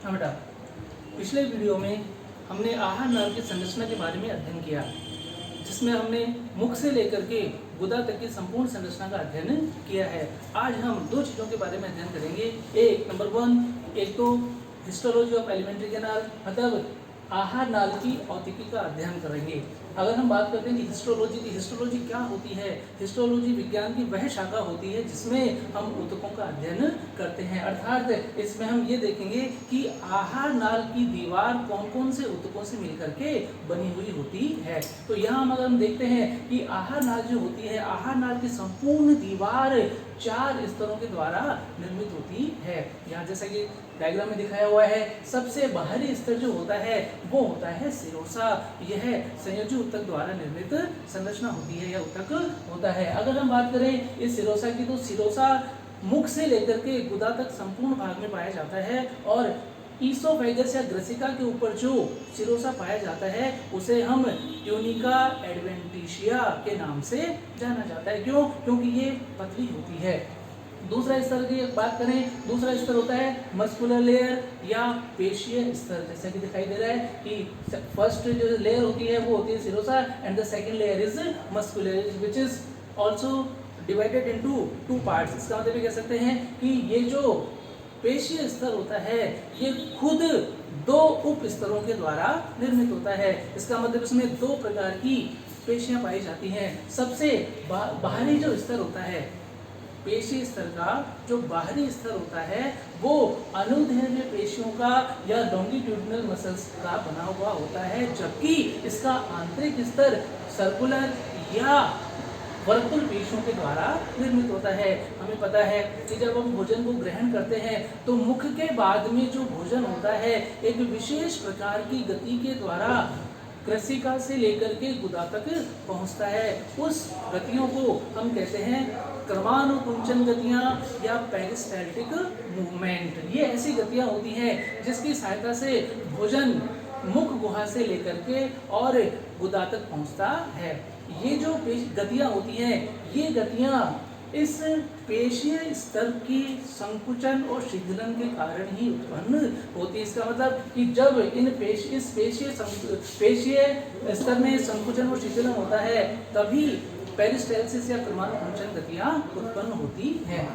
हाँ बेटा, पिछले वीडियो में हमने आहार नाल की संरचना के बारे में अध्ययन किया, जिसमें हमने मुख से लेकर के गुदा तक की संपूर्ण संरचना का अध्ययन किया है। आज हम दो चीज़ों के बारे में अध्ययन करेंगे। एक नंबर 1, एक तो हिस्टोलॉजी ऑफ एलिमेंट्री कैनाल, मतलब आहार नाल की औतिकी का अध्ययन करेंगे। अगर हम बात करते हैं कि हिस्टोलॉजी क्या होती है, हिस्टोलॉजी विज्ञान की वह शाखा होती है जिसमें हम ऊतकों का अध्ययन करते हैं। अर्थात इसमें हम ये देखेंगे कि आहार नाल की दीवार कौन कौन से ऊतकों से मिलकर के बनी हुई होती है। तो यहाँ अगर हम देखते हैं कि आहार नाल जो होती है, आहार नाल की संपूर्ण दीवार 4 स्तरों के द्वारा निर्मित होती है। यहाँ जैसा कि डायग्राम में दिखाया हुआ है, सबसे बाहरी स्तर जो होता है वो होता है सिरोसा। यह संयोजी ऊतक द्वारा निर्मित संरचना होती है, यह ऊतक होता है। अगर हम बात करें इस सिरोसा की, तो सिरोसा मुख से लेकर के गुदा तक संपूर्ण भाग में पाया जाता है और ईसोफेगस या ग्रसिका के ऊपर जो सिरोसा पाया जाता है उसे हम ट्यूनिका एडवेंटिशिया के नाम से जाना जाता है। क्यों? क्योंकि ये पतली होती है। दूसरा स्तर की बात करें, दूसरा स्तर होता है मस्कुलर लेयर या पेशीय स्तर। जैसा कि दिखाई दे रहा है कि फर्स्ट जो लेयर होती है वो होती है serosa and the second layer is muscular, which is also divided into 2 parts. इसका मतलब ये कह सकते हैं कि ये जो पेशीय स्तर होता है ये खुद 2 उप स्तरों के द्वारा निर्मित होता है। इसका मतलब इसमें 2 प्रकार की पेशियां पाई जाती हैं। सबसे बाहरी जो स्तर होता है, पेशी स्तर का जो बाहरी स्तर होता है वो अनुदैर्ध्य पेशियों का या लॉन्गिट्यूडिनल मसल्स का बना हुआ होता है, जबकि इसका आंतरिक स्तर सर्कुलर या वर्तुल पेशियों के द्वारा निर्मित होता है। हमें पता है कि जब हम भोजन को ग्रहण करते हैं तो मुख के बाद में जो भोजन होता है एक विशेष प्रकार की गति के द्वारा ग्रसिका से लेकर के गुदा तक पहुंचता है। उस गतियों को हम कहते हैं क्रमानुकुंचन गतियां या पेरिस्टाल्टिक मूवमेंट। ये ऐसी गतियां होती हैं जिसकी सहायता से भोजन मुख गुहा से लेकर के और गुदा तक पहुंचता है। ये जो गतियां होती हैं, ये गतियां इस पेशीय स्तर की संकुचन और शिथिलन के कारण ही उत्पन्न होती है। इसका मतलब कि जब इस पेशीय स्तर में संकुचन और शिथिलन होता है तभी पेरिस्टाल्सिस या क्रमानुकुंचन गतियां उत्पन्न होती हैं।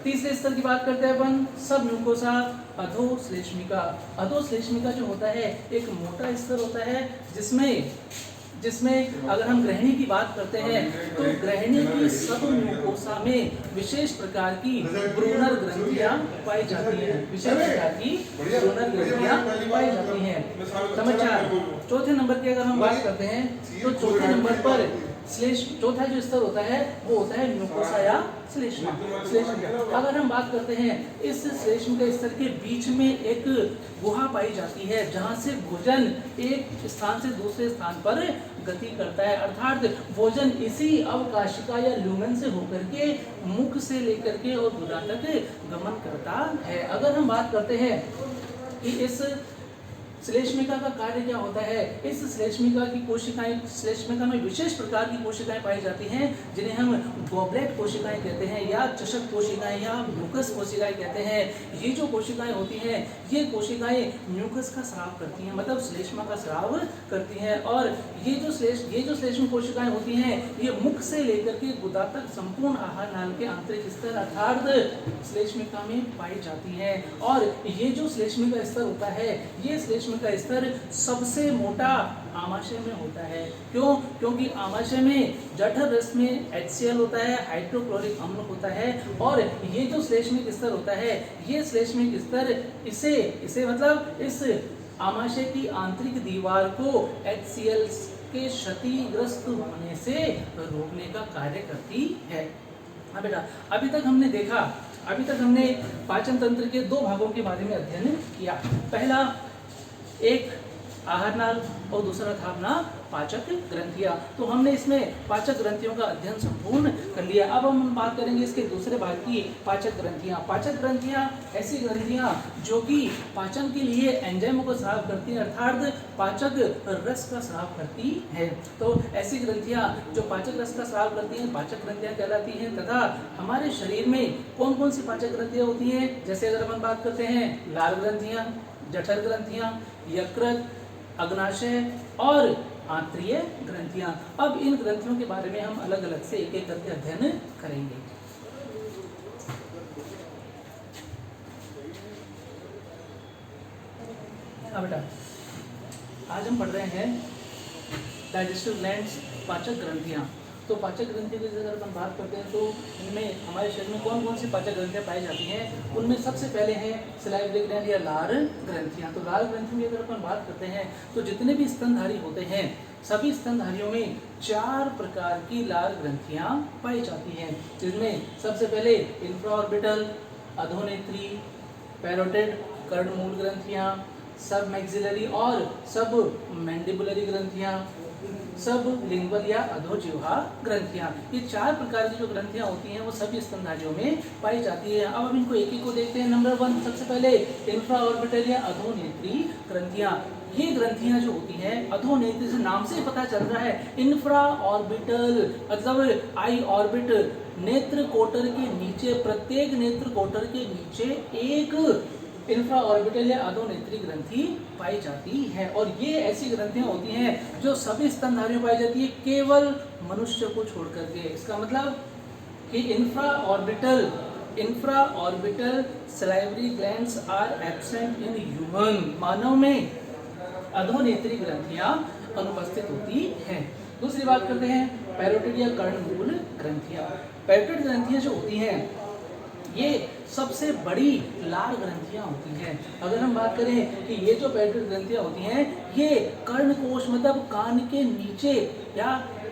तीसरे स्तर की बात करते हैं अपन, सब म्यूकोसा अधोश्लेष्मिका। अधोश्लेष्मिका जो होता है एक मोटा स्तर होता है जिसमें अगर हम ग्रहणी की बात करते हैं तो ग्रहणी की सब म्यूकोसा में विशेष प्रकार की ब्रूनर ग्रंथियां पाई जाती हैं, विशेष प्रकार की ब्रूनर ग्रंथियां पाई जाती हैं। समाचार चौथे नंबर की अगर हम बात करते हैं तो चौथे नंबर पर चौथा जो स्तर होता है वो होता है म्यूकोसा या श्लेष्मा। अगर हम बात करते हैं इस श्लेष्म के स्तर के बीच में एक गुहा पाई जाती है जहां से भोजन एक स्थान से दूसरे स्थान पर गति करता है। अर्थात भोजन इसी अवकाशिका या लुमेन से होकर के मुख से लेकर के और गुदा तक गमन करता है। अगर हम बात करते हैं कि इस श्लेष्मिका का कार्य क्या होता है, इस श्लेष्मिका की कोशिकाएं, श्लेष्मिका में विशेष प्रकार की कोशिकाएं पाई जाती हैं जिन्हें हम गॉबलेट कोशिकाएं कहते हैं या चषक कोशिकाएं या म्यूकस कोशिकाएं कहते हैं। ये जो कोशिकाएं होती हैं ये कोशिकाएं म्यूकस का स्राव करती हैं, मतलब श्लेष्मा का स्राव करती हैं। और ये जो श्लेष्म कोशिकाएं होती हैं ये मुख से लेकर के गुदा तक संपूर्ण आहार नाल के आंतरिक स्तर अर्थात श्लेष्मिका में पाई जाती हैं। और ये जो श्लेष्मिका स्तर होता है ये श्लेष्म का स्तर सबसे मोटा आमाशय में होता है। क्यों? क्योंकि आमाशय में जठर रस में HCl होता है, हाइड्रोक्लोरिक अम्ल होता है। और ये जो श्लेष्मिक स्तर होता है ये श्लेष्मिक स्तर इसे मतलब इस आमाशय की आंतरिक दीवार को HCl के क्षतिग्रस्त होने से रोकने का कार्य करती है। हाँ बेटा, अभी तक हमने पाचन तंत्र के 2 भागों के बारे में अध्ययन किया। पहला एक आहार नाल और दूसरा था अपना पाचक ग्रंथियां। तो हमने इसमें पाचक ग्रंथियों का अध्ययन संपूर्ण कर लिया। अब हम बात करेंगे इसके दूसरे भाग की, पाचक ग्रंथियां। पाचक ग्रंथियां ऐसी ग्रंथियां जो कि पाचन के लिए एंजाइमों को स्राव करती हैं, अर्थात पाचक रस का स्राव करती है। तो ऐसी ग्रंथियां जो पाचक रस का स्राव करती हैं पाचक ग्रंथियां कहलाती हैं। तथा हमारे शरीर में कौन कौन सी पाचक ग्रंथियां होती हैं, जैसे अगर हम बात करते हैं लाल ग्रंथियां, जठर ग्रंथियां, यकृत, अग्नाशय और आंत्रीय ग्रंथियां। अब इन ग्रंथियों के बारे में हम अलग अलग से एक एक करके अध्ययन करेंगे। बेटा आज हम पढ़ रहे हैं डाइजेस्टिव ग्लैंड्स, पाचक ग्रंथियां। तो पाचक ग्रंथियों की अगर हम बात करते हैं तो इनमें हमारे शरीर में कौन कौन सी पाचक ग्रंथियां पाई जाती हैं, उनमें सबसे पहले है सलाइवरी ग्लैंड या लार ग्रंथियां। तो लार ग्रंथियों की अगर अपन बात करते हैं तो जितने भी स्तनधारी होते हैं सभी स्तनधारियों में 4 प्रकार की लार ग्रंथियां पाई जाती हैं, जिनमें सबसे पहले इंफ्राऑर्बिटल, अधोनेत्री, पैरोटिड, कर्णमूल ग्रंथियां, सब मैक्सिलरी और सब मैंडिबुलरी ग्रंथियां, सब लिंगुअल या अधोजिह्वा ग्रंथियां। ये 4 प्रकार की जो ग्रंथियां होती हैं वो सभी स्तनधारियों में पाई जाती है। अब हम इनको एक एक को देखते हैं। नंबर 1 सबसे पहले इंफ्राऑर्बिटल या अधोनेत्री ग्रंथियां। ये ग्रंथियां जो होती हैं अधोनेत्री से नाम से पता चल रहा है, इंफ्राऑर्बिटल मतलब आई ऑर्बिट, नेत्र कोटर के नीचे, प्रत्येक नेत्र कोटर के नीचे एक इंफ्राऑर्बिटल या अधोनेत्री ग्रंथि पाई जाती है। और ये ऐसी ग्रंथियां होती हैं जो सभी स्तनधारियों में पाई जाती है, केवल मनुष्य को छोड़ करके। इसका मतलब कि infraorbital salivary glands are absent in human. मानव में अधोनेत्री ग्रंथियां अनुपस्थित होती हैं। दूसरी बात करते हैं पैरोटिड या कर्णमूल ग्रंथियां। पैरोटिड ग्रंथियां जो होती हैं ये सबसे बड़ी लार ग्रंथियां होती हैं। अगर हम बात करें कि ये जो पैरोटिड ग्रंथियां होती हैं ये कर्णकोश मतलब कान के नीचे या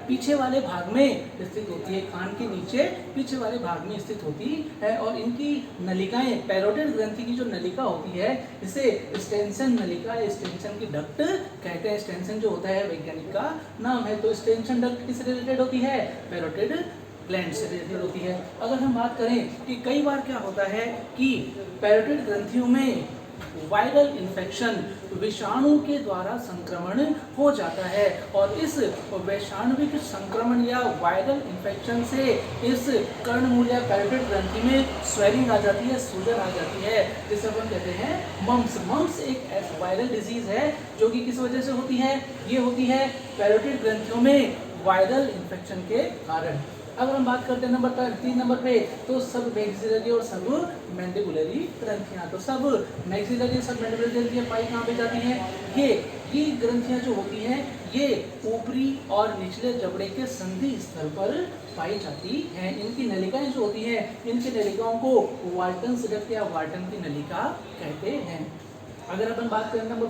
पीछे वाले भाग में स्थित होती है, कान के नीचे पीछे वाले भाग में स्थित होती है। और इनकी नलिकाएं, पैरोटिड ग्रंथि की जो नलिका होती है इसे स्टेंसन नलिका, स्टेंसन की डक्ट कहते हैं। स्टेंसन जो होता है वैज्ञानिक का नाम है। तो स्टेंसन डक्ट किससे रिलेटेड होती है, पैरोटिड ग्लैंड से रिलेटेड होती है। अगर हम बात करें कि कई बार क्या होता है कि पैरोटिड ग्रंथियों में वायरल इन्फेक्शन, विषाणु के द्वारा संक्रमण हो जाता है और इस वैश्वाणविक संक्रमण या वायरल इन्फेक्शन से इस कर्णमूल या पैरोटिड ग्रंथि में स्वेलिंग आ जाती है, सूजन आ जाती है, जिसे अपन कहते हैं मम्स। मम्स एक वायरल डिजीज है जो कि किस वजह से होती है, ये होती है पैरोटिड ग्रंथियों में वायरल इन्फेक्शन के कारण। अगर हम बात करते हैं नंबर 3 नंबर पे तो सब मैक्सिलरी और सब मैंडिबुलरी ग्रंथियां। तो सब मैक्सिलरी सब मैंडिबुलरी ग्रंथियां पाई कहाँ पे जाती हैं, ये ग्रंथियां जो होती हैं ये ऊपरी और निचले जबड़े के संधि स्थल पर पाई जाती हैं। इनकी नलिकाएं जो होती हैं इनकी नलिकाओं को वाल्टन्स डक्ट या वाल्टन की नलिका कहते हैं। अगर अपन बात करें नंबर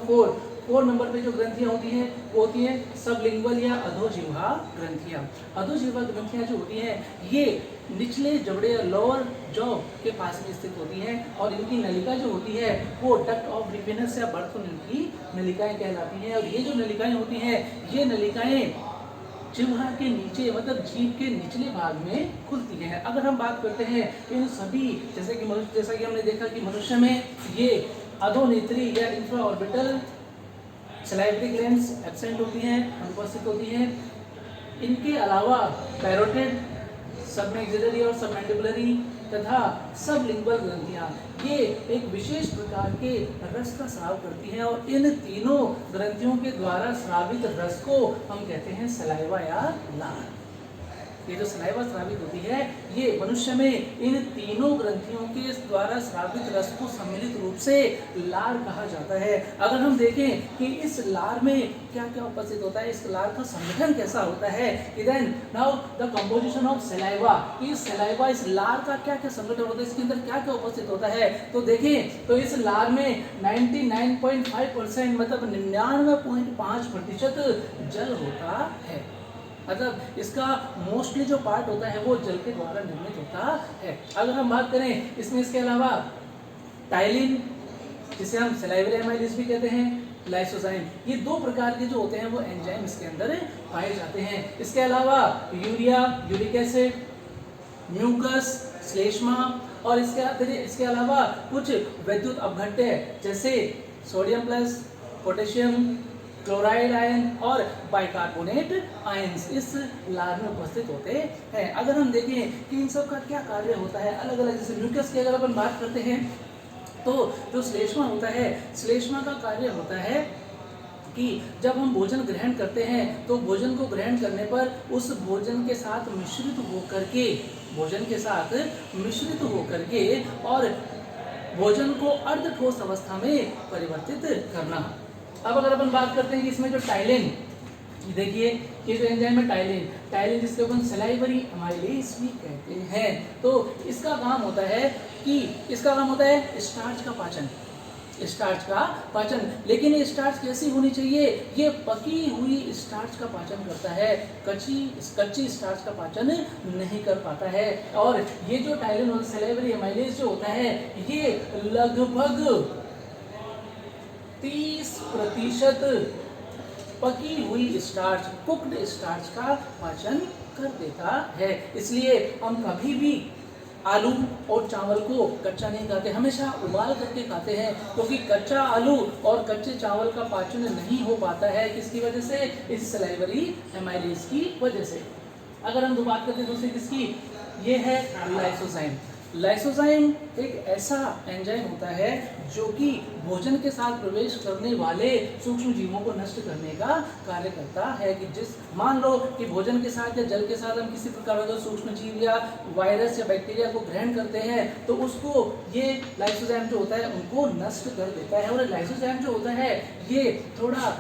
4 नंबर पे जो ग्रंथियां होती हैं वो होती हैं सबलिंगुअल या अधोजिह्वा ग्रंथियां। अधोजिह्वा ग्रंथियां जो होती हैं ये निचले जबड़े या लोअर जॉ के पास में स्थित होती हैं और इनकी नलिका जो होती है वो डक्ट ऑफ रिफिनस या बर्थुन की नलिकाएं कहलाती हैं। और ये जो नलिकाएं होती हैं ये नलिकाएं जिह्वा के नीचे मतलब जीभ के निचले भाग में खुलती हैं। अगर हम बात करते हैं इन सभी जैसा कि हमने देखा कि मनुष्य में ये अधोनेत्री या इंफ्राऑर्बिटल सलाइवरी ग्लैंड्स एब्सेंट होती हैं, अनुपस्थित होती हैं। इनके अलावा पैरोटिड, सब मैक्सिलरी और सब मैंडिबुलरी तथा सब लिंगुअल ग्रंथियां ये एक विशेष प्रकार के रस का स्राव करती हैं और इन तीनों ग्रंथियों के द्वारा स्रावित रस को हम कहते हैं सलाइवा या लार। ये जो सलाइवा स्रावित होती है ये मनुष्य में इन तीनों ग्रंथियों के द्वारा स्रावित रस को सम्मिलित रूप से लार कहा जाता है। अगर हम देखें कि इस लार में क्या क्या उपस्थित होता है, इस लार का संगठन कैसा होता है, then now the composition of saliva, इस सलाइवा इस लार का क्या क्या संगठन होता है, इसके अंदर क्या क्या उपस्थित होता है। तो देखें तो इस लार में 99.5% मतलब 99.5% जल होता है। मतलब इसका मोस्टली जो पार्ट होता है वो जल के द्वारा निर्मित होता है। अगर हम बात करें इसमें इसके अलावा टाइलिन जिसे हम सलाइवरी एमाइलिस भी कहते हैं, लाइसोजाइम। ये दो प्रकार के जो होते हैं वो एंजाइम इसके अंदर पाए जाते हैं। इसके अलावा यूरिया, यूरिक एसिड, म्यूकस, श्लेष्मा और इसके अलावा कुछ विद्युत अपघट्य जैसे sodium plus, potassium chloride ion और बाइकार्बोनेट आयंस इस लार में उपस्थित होते हैं। अगर हम देखें कि इन सब का क्या कार्य होता है अलग अलग, जैसे म्यूकस की अगर अपन बात करते हैं तो जो श्लेष्मा होता है, श्लेष्मा का कार्य होता है कि जब हम भोजन ग्रहण करते हैं तो भोजन को ग्रहण करने पर उस भोजन के साथ मिश्रित होकर के और भोजन को अर्ध ठोस अवस्था में परिवर्तित करना। अब अगर अपन बात करते हैं कि इसमें जो टाइलिन, देखिए ये जो एंजाइम है टाइलिन जिसको अपन सलाइवरी अमाइलेज भी कहते हैं, तो इसका काम होता है स्टार्च का पाचन। लेकिन ये स्टार्च कैसी होनी चाहिए? ये पकी हुई स्टार्च का पाचन करता है, कच्ची स्टार्च का पाचन नहीं कर पाता है। और ये जो टाइलिन और सलाइवरी अमाइलेज जो होता है ये लगभग 30% पकी हुई स्टार्च, कुक्ड स्टार्च का पाचन कर देता है। इसलिए हम कभी भी आलू और चावल को कच्चा नहीं खाते, हमेशा उबाल करके खाते हैं, क्योंकि कच्चा आलू और कच्चे चावल का पाचन नहीं हो पाता है। किसकी वजह से? इस सलाइवरी एमाइलेज की वजह से। अगर हम बात करते हैं दूसरी किसकी, ये है लाइसोजाइम। लाइसोजाइम एक ऐसा एंजाइम होता है जो कि भोजन के साथ प्रवेश करने वाले सूक्ष्म जीवों को नष्ट करने का कार्य करता है। कि मान लो कि भोजन के साथ या जल के साथ हम किसी प्रकार का सूक्ष्म जीव या वायरस या बैक्टीरिया को ग्रहण करते हैं तो उसको ये लाइसोजाइम जो होता है उनको नष्ट कर देता है। और लाइसोजाइम जो होता है ये थोड़ा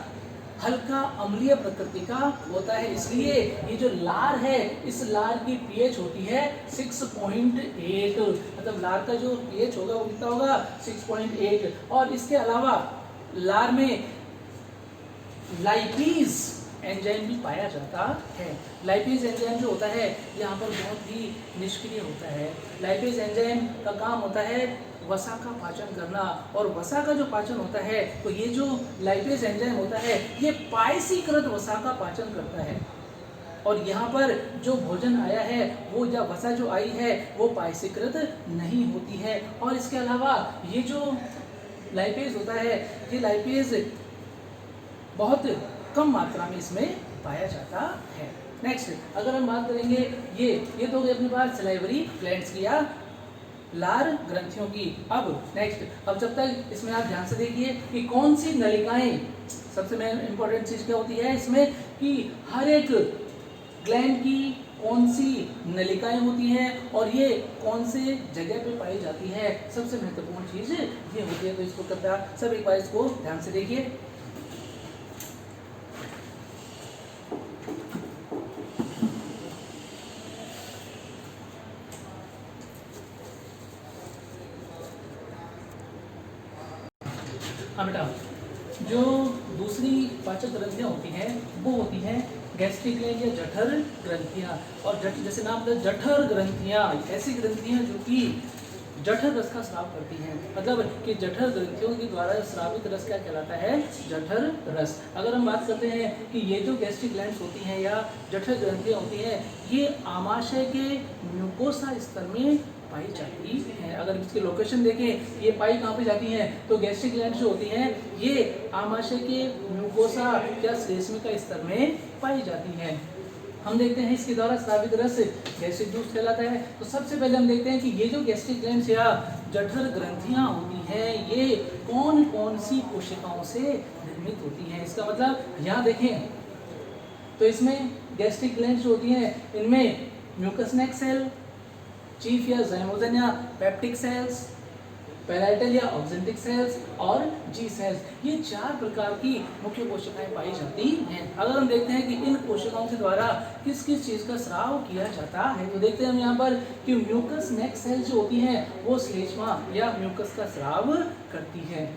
हल्का अम्लीय प्रकृति का होता है, इसलिए ये जो लार है इस लार की पीएच होती है 6.8, मतलब लार का जो पीएच होगा वो कितना होगा 6.8। और इसके अलावा लार में लाइपेज एंजाइम भी पाया जाता है। लाइपेज एंजाइम जो होता है यहाँ पर बहुत ही निष्क्रिय होता है। लाइपेज एंजाइम का काम होता है वसा का पाचन करना, और वसा का जो पाचन होता है तो ये जो लाइपेज एंजाइम होता है ये पायसीकृत वसा का पाचन करता है। और यहाँ पर जो भोजन आया है वो या वसा जो आई है वो पायसीकृत नहीं होती है। और इसके अलावा ये जो लाइपेज होता है ये लाइपेज बहुत कम मात्रा में इसमें पाया जाता है। नेक्स्ट अगर हम बात करेंगे ये तो हो गई अपनी बात सलाइवरी ग्लैंड्स की या लार ग्रंथियों की। अब जब तक इसमें आप ध्यान से देखिए कि कौन सी नलिकाएं, सबसे मेन इंपॉर्टेंट चीज क्या होती है इसमें कि हर एक ग्लैंड की कौन सी नलिकाएं होती हैं और ये कौन से जगह पे पाई जाती है, सबसे महत्वपूर्ण चीज ये होती है। तो इसको कृपया सब एक बार इसको ध्यान से देखिए। हाँ बेटा, जो दूसरी पाचक ग्रंथियाँ होती हैं वो होती हैं गैस्ट्रिक ग्लैंड या जठर ग्रंथियाँ। और जैसे नाम है जठर ग्रंथियाँ, ऐसी ग्रंथियाँ जो कि जठर रस का स्राव करती हैं, मतलब कि जठर ग्रंथियों के द्वारा स्रावित रस क्या कहलाता है? जठर रस। अगर हम बात करते हैं कि ये जो गैस्ट्रिक ग्लैंड्स होती हैं या जठर ग्रंथियाँ होती हैं ये आमाशय के म्यूकोसा स्तर में पाई जाती है। अगर इसकी लोकेशन देखें ये पाई कहाँ पे जाती हैं तो गैस्ट्रिक ग्लैंड जो होती हैं ये आमाशय के म्यूकोसा या श्लेष्मिका स्तर में पाई जाती हैं। हम देखते हैं इसके द्वारा स्रावित रस गैस्ट्रिक जूस कहलाता है। तो सबसे पहले हम देखते हैं कि ये जो गैस्ट्रिक ग्लैंड्स या जठर ग्रंथियाँ होती हैं ये कौन कौन सी कोशिकाओं से निर्मित होती हैं। इसका मतलब यहाँ देखें तो इसमें गैस्ट्रिक ग्लैंड्स जो होती हैं इनमें म्यूकस नेक सेल, चीफ या ज़ाइमोजन या पेप्टिक सेल्स, पैराइटल या ऑक्जेंटिक सेल्स और जी सेल्स, ये 4 प्रकार की मुख्य कोशिकाएं पाई जाती हैं। अगर हम देखते हैं कि इन कोशिकाओं के द्वारा किस किस चीज़ का स्राव किया जाता है तो देखते हैं हम यहाँ पर कि म्यूकस नेक सेल्स जो होती हैं वो श्लेष्मा या म्यूकस का स्राव करती है।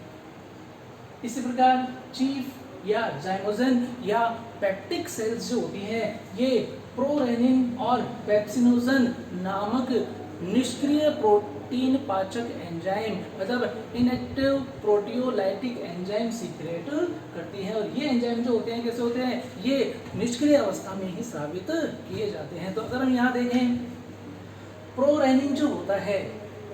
इसी प्रकार चीफ या ज़ाइमोजन या पेप्टिक सेल्स जो होती हैं ये प्रोरेनिन और पेप्सिनोजन नामक निष्क्रिय प्रोटीन पाचक एंजाइम मतलब इनएक्टिव प्रोटियोलाइटिक एंजाइम सीक्रेट करती है। और ये एंजाइम जो होते हैं कैसे होते हैं, ये निष्क्रिय अवस्था में ही स्रावित किए जाते हैं। तो अगर हम यहाँ देखें प्रोरेनिन जो होता है,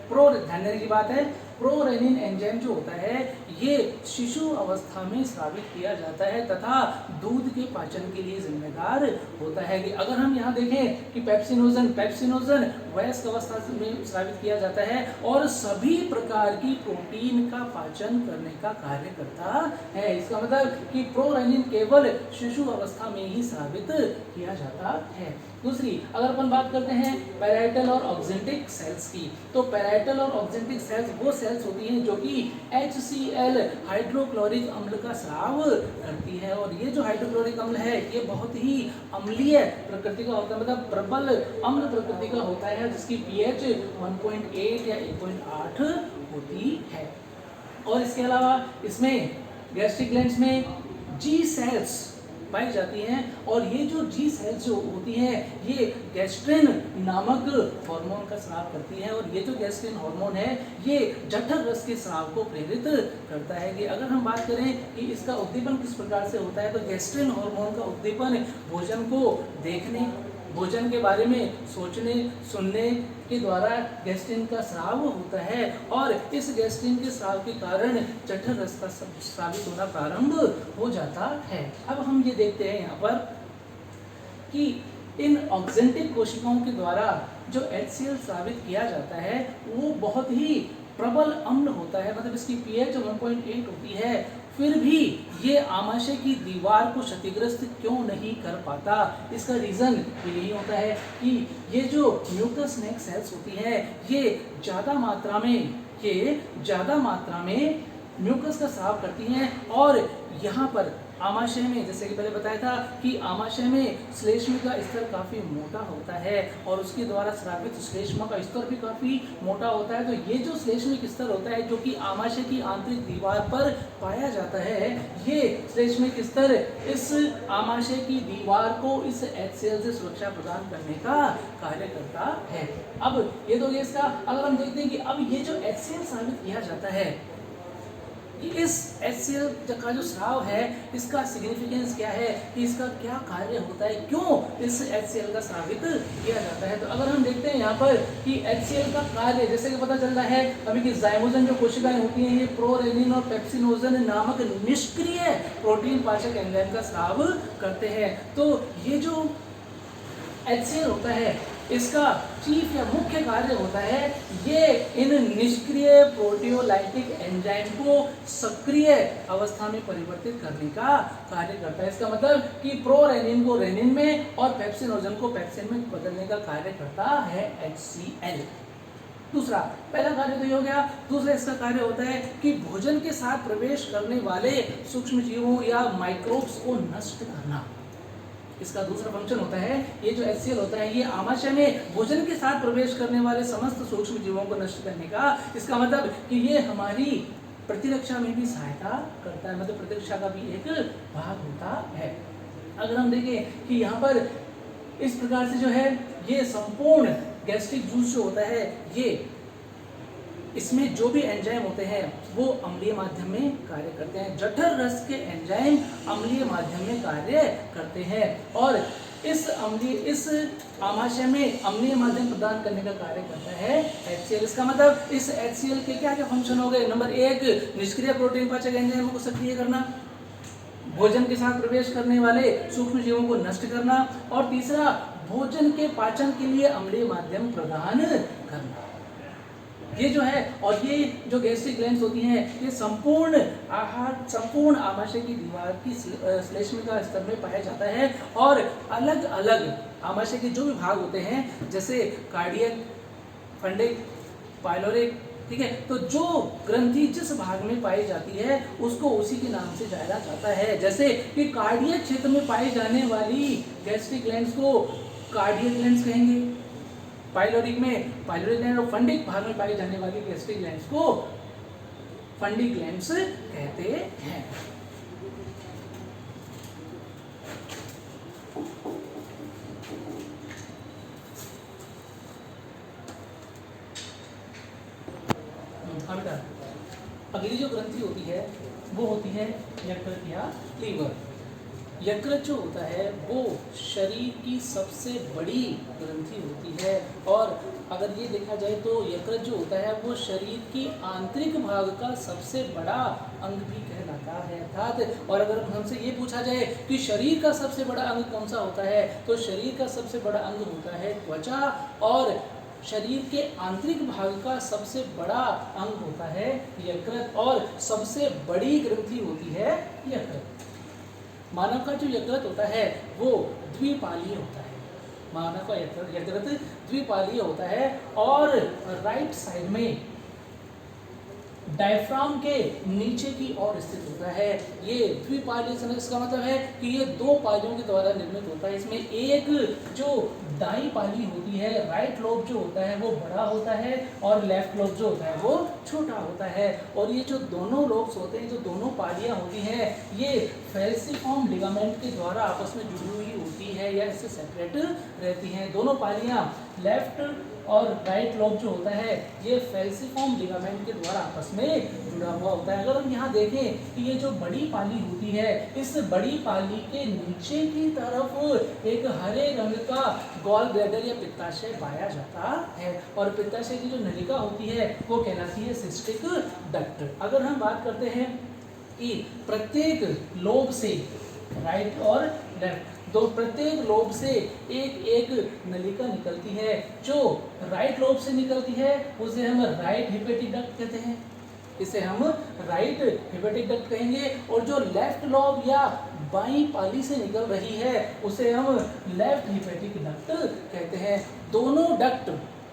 ध्यान देने की बात है, प्रोरेनिन एंजाइम जो होता है ये शिशु अवस्था में स्रावित किया जाता है तथा दूध के पाचन के लिए जिम्मेदार होता है। कि अगर हम यहाँ देखें कि पेप्सिनोजन वयस्क अवस्था में स्रावित किया जाता है और सभी प्रकार की प्रोटीन का पाचन करने का कार्य करता है। इसका मतलब कि प्रोरेनिन केवल शिशु अवस्था में ही स्रावित किया जाता है। दूसरी अगर अपन बात करते हैं पैराइटल और ऑक्जेंटिक सेल्स की, तो पैराइटल और ऑक्जेंटिक सेल्स वो सेल्स होती हैं जो कि HCl हाइड्रोक्लोरिक अम्ल का स्राव करती है। और ये जो हाइड्रोक्लोरिक अम्ल है ये बहुत ही अम्लीय प्रकृति का होता है, मतलब प्रबल अम्ल प्रकृति का होता है, जिसकी pH 1.8 या 1.8 होती है। और इसके अलावा इसमें गैस्ट्रिक ग्लैंड्स में G सेल्स पाई जाती हैं और ये जो G सेल्स जो होती हैं ये गैस्ट्रिन नामक हार्मोन का स्राव करती हैं। और ये जो गैस्ट्रिन हार्मोन है ये जठर रस के स्राव को प्रेरित करता है। कि अगर हम बात करें कि इसका उद्दीपन किस प्रकार से होता है, तो गैस्ट्रिन हार्मोन का उद्दीपन भोजन को देखने, भोजन के बारे में सोचने सुनने के द्वारा गैस्ट्रिन का स्राव होता है और इस गैस्ट्रिन के स्राव के कारण जठर रस का स्रावित होना प्रारंभ हो जाता है। अब हम ये देखते हैं यहाँ पर कि इन ऑक्जेंटिक कोशिकाओं के द्वारा जो HCl स्रावित किया जाता है वो बहुत ही प्रबल अम्ल होता है, मतलब इसकी pH 1.8 होती है, फिर भी ये आमाशय की दीवार को क्षतिग्रस्त क्यों नहीं कर पाता। इसका रीज़न यही होता है कि ये जो म्यूकस नेक सेल्स होती है ये ज़्यादा मात्रा में म्यूकस का स्राव करती हैं। और यहाँ पर आमाशय में, जैसे कि पहले बताया था कि आमाशय में श्लेष्म का स्तर काफ़ी मोटा होता है और उसके द्वारा स्रावित श्लेष्म का स्तर भी काफ़ी मोटा होता है। तो ये जो श्लेष्मिक स्तर होता है जो कि आमाशय की आंतरिक दीवार पर पाया जाता है, ये श्लेष्मिक स्तर इस आमाशय की दीवार को इस HCl से सुरक्षा प्रदान करने का कार्य करता है। अब ये तो इसका अगर हम देखते हैं कि अब ये जो HCl स्रावित किया जाता है, इस HCl का जो स्राव है इसका सिग्निफिकेंस क्या है, कि इसका क्या कार्य होता है, क्यों इस HCl का स्रावित किया जाता है। तो अगर हम देखते हैं यहाँ पर कि HCl का कार्य जैसे कि पता चल रहा है अभी कि जाइमोजन जो कोशिकाएं होती हैं ये प्रोरेनिन और पेप्सिनोजन नामक निष्क्रिय प्रोटीन पाचक एंजाइम का स्राव करते हैं। तो ये जो HCl होता है इसका चीफ या मुख्य कार्य होता है ये इन निष्क्रिय प्रोटियोलाइटिक एंजाइम को सक्रिय अवस्था में परिवर्तित करने का कार्य करता है। इसका मतलब कि प्रोरेनिन को रेनिन में और पेप्सिनोजन को पेप्सिन में बदलने का कार्य करता है HCl। दूसरा, पहला कार्य तो ये हो गया। दूसरा इसका कार्य होता है कि भोजन के साथ प्रवेश करने वाले सूक्ष्म जीवों या माइक्रोब्स को नष्ट करना। इसका दूसरा फंक्शन होता है, ये जो HCl होता है ये आमाशय में भोजन के साथ प्रवेश करने वाले समस्त सूक्ष्म जीवों को नष्ट करने का। इसका मतलब कि ये हमारी प्रतिरक्षा में भी सहायता करता है, मतलब प्रतिरक्षा का भी एक भाग होता है। अगर हम देखें कि यहाँ पर इस प्रकार से जो है ये संपूर्ण गैस्ट्रिक जूस जो होता है ये इसमें जो भी एंजाइम होते हैं वो अम्लीय माध्यम में कार्य करते हैं। जठर रस के एंजाइम अम्लीय माध्यम में कार्य करते हैं और इस आमाशय में अम्लीय माध्यम प्रदान करने का कार्य करता है HCl। इसका मतलब इस HCl के क्या क्या फंक्शन हो गए। नंबर 1, निष्क्रिय प्रोटीन पाचक एंजाइमों को सक्रिय करना, भोजन के साथ प्रवेश करने वाले सूक्ष्म जीवों को नष्ट करना, और तीसरा भोजन के पाचन के लिए अम्लीय माध्यम प्रदान करना। ये जो है और ये जो गैस्ट्रिक ग्लैंड्स होती हैं ये संपूर्ण आमाशय की दीवार की श्लेष्मिका स्तर में पाया जाता है और अलग अलग आमाशय के जो भी भाग होते हैं जैसे कार्डियक, फंडिक, पाइलोरिक, ठीक है, तो जो ग्रंथि जिस भाग में पाई जाती है उसको उसी के नाम से जाना जाता है। जैसे कि कार्डियक क्षेत्र में पाई जाने वाली गैस्ट्रिक ग्लैंड्स को कार्डियक ग्लैंड्स कहेंगे, पाइलोरिक में पाइलोरिक ग्लैंड और फंडिक भाग में पाई जाने वाली गैस्ट्रिक ग्लैंड्स को फंडिक ग्लैंड्स कहते हैं। होती है वो होती है यकृत या लीवर। यकृत जो होता है वो शरीर की सबसे बड़ी ग्रंथि होती है, और अगर ये देखा जाए तो यकृत जो होता है वो शरीर की आंतरिक भाग का सबसे बड़ा अंग भी कहलाता है। अर्थात और अगर हमसे ये पूछा जाए कि शरीर का सबसे बड़ा अंग कौन सा होता है, तो शरीर का सबसे बड़ा अंग होता है त्वचा, और शरीर के आंतरिक भाग का सबसे बड़ा अंग होता है यकृत, और सबसे बड़ी ग्रंथि होती है यकृत। मानव का जो यकृत होता है वो द्विपालीय होता है। मानव का यकृत द्विपालीय होता है और राइट साइड में डायफ्राम के नीचे की ओर स्थित होता है। ये द्विपालीय संरचना, इसका मतलब है कि ये दो पालियों के द्वारा निर्मित होता है। इसमें एक जो दाई पाली होती है, राइट लोब जो होता है वो बड़ा होता है, और लेफ्ट लोब जो होता है वो छोटा होता है। और ये जो दोनों लोब्स होते हैं, जो दोनों पालियां होती हैं, ये फेल्सिफॉर्म लिगामेंट के द्वारा आपस में जुड़ी हुई होती है या इससे सेपरेट रहती हैं। दोनों पालियां लेफ्ट और राइट लोब जो होता है ये फेल्सिफॉर्म लिगामेंट के द्वारा आपस में जुड़ा हुआ होता है। अगर हम यहाँ देखें कि ये जो बड़ी पाली होती है, इस बड़ी पाली के नीचे की तरफ एक हरे रंग का गॉल ब्लैडर या पित्ताशय पाया जाता है, और पित्ताशय की जो नलिका होती है वो कहलाती है सिस्टिक डक्ट। अगर हम बात करते हैं कि प्रत्येक लोब से, राइट और लेफ्ट, दो प्रत्येक लोब से एक एक नलिका निकलती है। जो राइट लोब से निकलती है उसे हम राइट हिपेटिक डक्ट कहते हैं, इसे हम राइट हिपेटिक डक्ट कहेंगे। और जो लेफ्ट लोब या बाईं पाली से निकल रही है उसे हम लेफ्ट हिपेटिक डक्ट कहते हैं। दोनों डक्ट,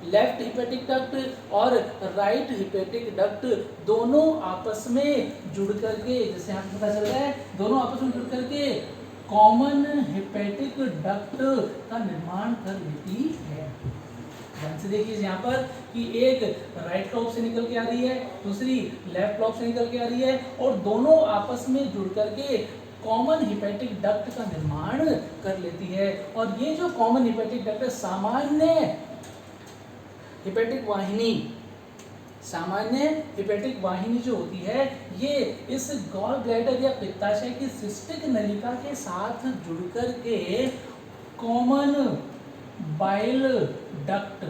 लेफ्ट हिपेटिक डक्ट और राइट हिपेटिक डक्ट, दोनों आपस में जुड़ करके, जैसे आपको पता चल रहा है, दोनों आपस में जुड़ करके कॉमन हिपेटिक डक्ट का निर्माण कर लेती है। ध्यान से देखिए यहाँ पर कि एक राइट लोब से निकल के आ रही है, दूसरी लेफ्ट लोब से निकल के आ रही है, और दोनों आपस में जुड़ करके कॉमन हिपेटिक डक्ट का निर्माण कर लेती है। और ये जो कॉमन हिपेटिक डक्ट है, सामान्य हिपेटिक वाहिनी, सामान्य हिपेटिक वाहिनी जो होती है ये इस गॉल ब्लैडर या पित्ताशय की सिस्टिक नलिका के साथ जुड़कर के कॉमन बाइल डक्ट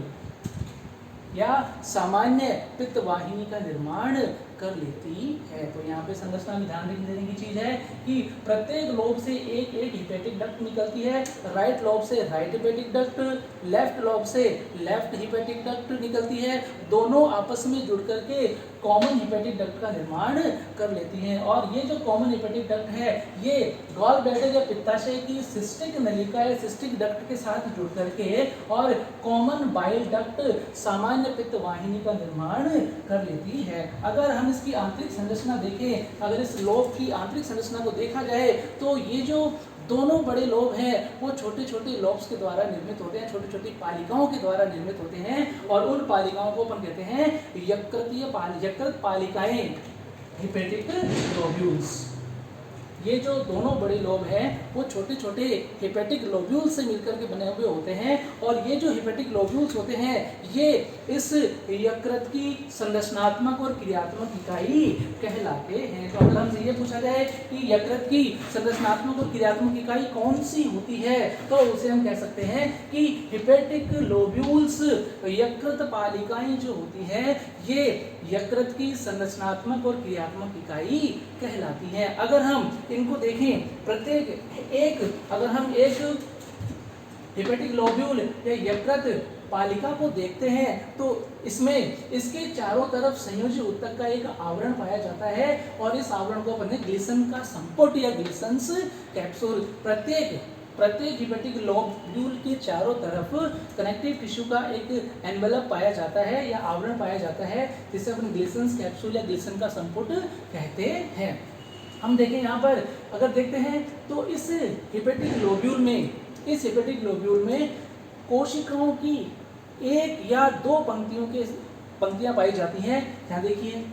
या सामान्य पित्त वाहिनी का निर्माण कर लेती है। तो यहाँ पे संरचना में ध्यान देने की चीज है कि प्रत्येक लोब से एक एक हिपेटिक डक्ट निकलती है। राइट लोब से right hepatic duct, left lobe से लेफ्ट हिपेटिक डक्ट निकलती है। दोनों आपस में जुड़ करके कॉमन हिपेटिक डक्ट का निर्माण कर लेती हैं। और ये जो कॉमन हिपेटिक डक्ट है ये गॉल ब्लैडर या पित्ताशय की सिस्टिक नलिका या सिस्टिक डक्ट के साथ जुड़ करके और कॉमन बाइल डक्ट सामान्य पित्त वाहिनी का निर्माण कर लेती है। अगर हम इसकी आंतरिक संरचना देखें, अगर इस लोब की आंतरिक संरचना को देखा जाए तो ये जो दोनों बड़े लोब हैं वो छोटे छोटे लोब्स के द्वारा निर्मित होते हैं, छोटी छोटी पालिकाओं के द्वारा निर्मित होते हैं, और उन पालिकाओं को अपन कहते हैं यकृत पालिकाएं, हिपेटिक लोब्यूल्स। ये जो दोनों बड़े लोब हैं वो छोटे छोटे हिपेटिक लोब्यूल से मिलकर के बने हुए होते हैं, और ये जो हिपेटिक लोब्यूल्स होते हैं ये इस यकृत की संरचनात्मक और क्रियात्मक इकाई कहलाते हैं। तो अगर हमसे ये पूछा जाए कि यकृत की संरचनात्मक और क्रियात्मक इकाई कौन सी होती है, तो उसे हम कह सकते हैं कि हिपेटिक लोब्यूल्स, यकृत पालिकाएं जो होती हैं ये यकृत की संरचनात्मक और क्रियात्मक इकाई कहलाती हैं। अगर हम इनको देखें, प्रत्येक एक, अगर हम एक हिपेटिक लोब्यूल या यकृत पालिका को देखते हैं तो इसमें इसके चारों तरफ संयोजी ऊतक का एक आवरण पाया जाता है, और इस आवरण को अपन ग्लिसन का संपुट या ग्लिसन्स कैप्सूल, प्रत्येक हिपेटिक लोब्यूल के चारों तरफ कनेक्टिव टिश्यू का एक एनवेलप पाया जाता है या आवरण पाया जाता है, जिसे अपन ग्लिसन्स कैप्सूल या ग्लिसन का संपुट कहते हैं। हम देखें यहाँ पर, अगर देखते हैं तो इस हिपेटिक लोब्यूल में कोशिकाओं की एक या दो पंक्तियां पाई जाती हैं। यहाँ देखिए,